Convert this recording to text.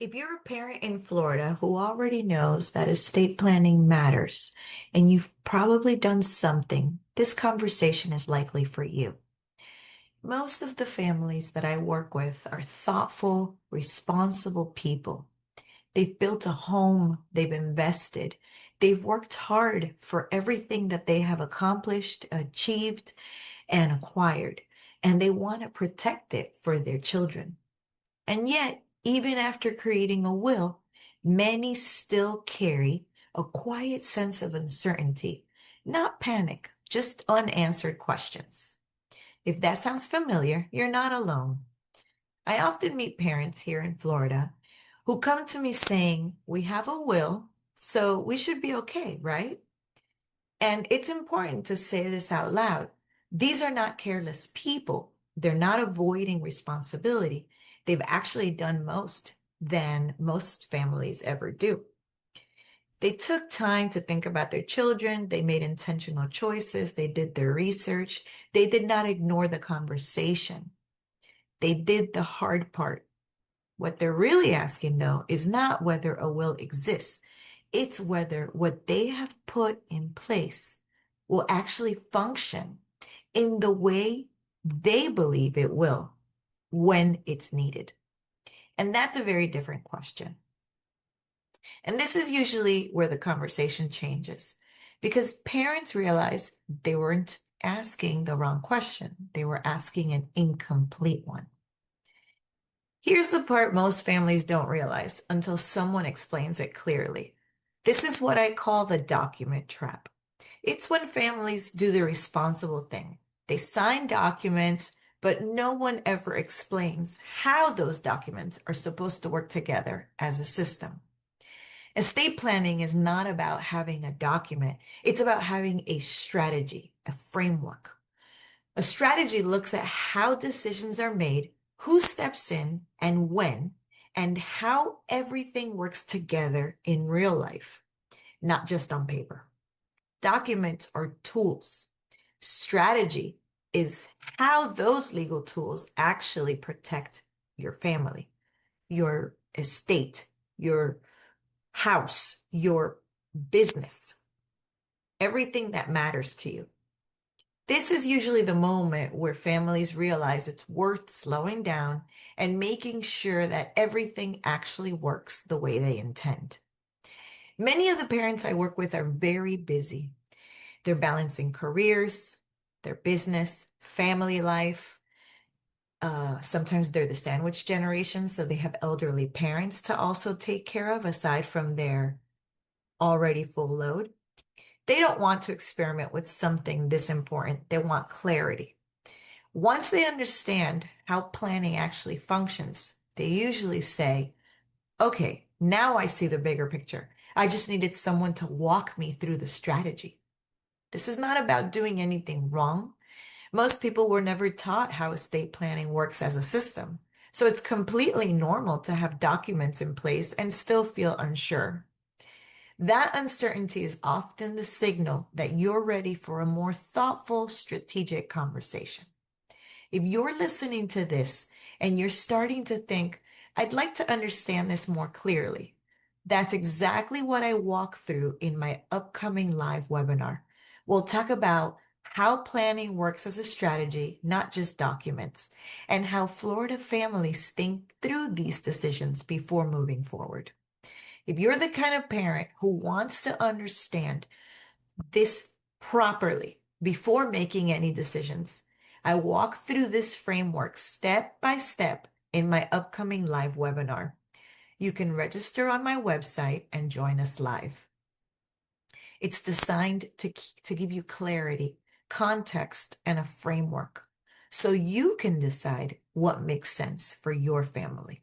If you're a parent in Florida who already knows that estate planning matters and you've probably done something, this conversation is likely for you. Most of the families that I work with are thoughtful, responsible people. They've built a home, they've invested, they've worked hard for everything that they have accomplished, achieved, and acquired, and they want to protect it for their children. And yet, even after creating a will, many still carry a quiet sense of uncertainty, not panic, just unanswered questions. If that sounds familiar, you're not alone. I often meet parents here in Florida who come to me saying, "We have a will, so we should be okay, right?" And it's important to say this out loud. These are not careless people. They're not avoiding responsibility. They've actually done most than most families ever do. They took time to think about their children. They made intentional choices. They did their research. They did not ignore the conversation. They did the hard part. What they're really asking, though, is not whether a will exists. It's whether what they have put in place will actually function in the way they believe it will when it's needed. And that's a very different question. And this is usually where the conversation changes because parents realize they weren't asking the wrong question. They were asking an incomplete one. Here's the part most families don't realize until someone explains it clearly. This is what I call the document trap. It's when families do the responsible thing. They sign documents, but no one ever explains how those documents are supposed to work together as a system. Estate planning is not about having a document. It's about having a strategy, a framework. A strategy looks at how decisions are made, who steps in and when, and how everything works together in real life, not just on paper. Documents are tools. Strategy is how those legal tools actually protect your family, your estate, your house, your business, everything that matters to you. This is usually the moment where families realize it's worth slowing down and making sure that everything actually works the way they intend. Many of the parents I work with are very busy. They're balancing careers, their business, family life. Sometimes they're the sandwich generation, so they have elderly parents to also take care of aside from their already full load. They don't want to experiment with something this important. They want clarity. Once they understand how planning actually functions, they usually say, "Okay, now I see the bigger picture. I just needed someone to walk me through the strategy." This is not about doing anything wrong. Most people were never taught how estate planning works as a system. So it's completely normal to have documents in place and still feel unsure. That uncertainty is often the signal that you're ready for a more thoughtful, strategic conversation. If you're listening to this and you're starting to think, "I'd like to understand this more clearly," that's exactly what I walk through in my upcoming live webinar. We'll talk about how planning works as a strategy, not just documents, and how Florida families think through these decisions before moving forward. If you're the kind of parent who wants to understand this properly before making any decisions, I walk through this framework step by step in my upcoming live webinar. You can register on my website and join us live. It's designed to give you clarity, context, and a framework so you can decide what makes sense for your family.